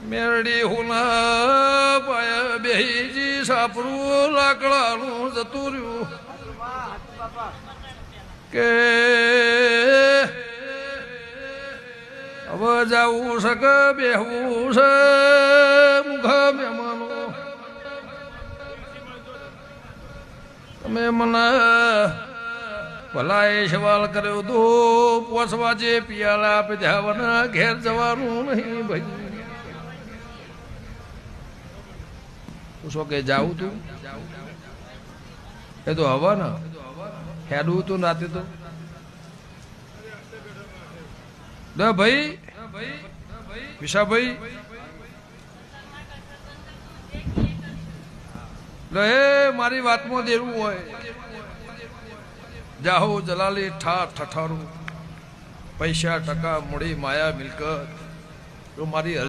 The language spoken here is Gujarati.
મેરડી હુના પાયા બેહીજી સાપરું લાકડાનું જતું રહ્યું કે હવે જાવું છે કે બેહવું છે મુખા મહેમાનો તમે મને ભલા એ સવાલ કર્યો તો 5 વાગે પિયાલા પીધાવાના ઘેર જવાનું નહીં ભાઈ પૂછો કે જાવું તું એ તો હવા ને હેડવું તું રાતે તો ભાઈ વિશાભાઈ મારી વાતમાં દેવું હોય જાહો જલાલી ઠઠારું પૈસા ટકા મૂડી માયા મિલકત તો મારી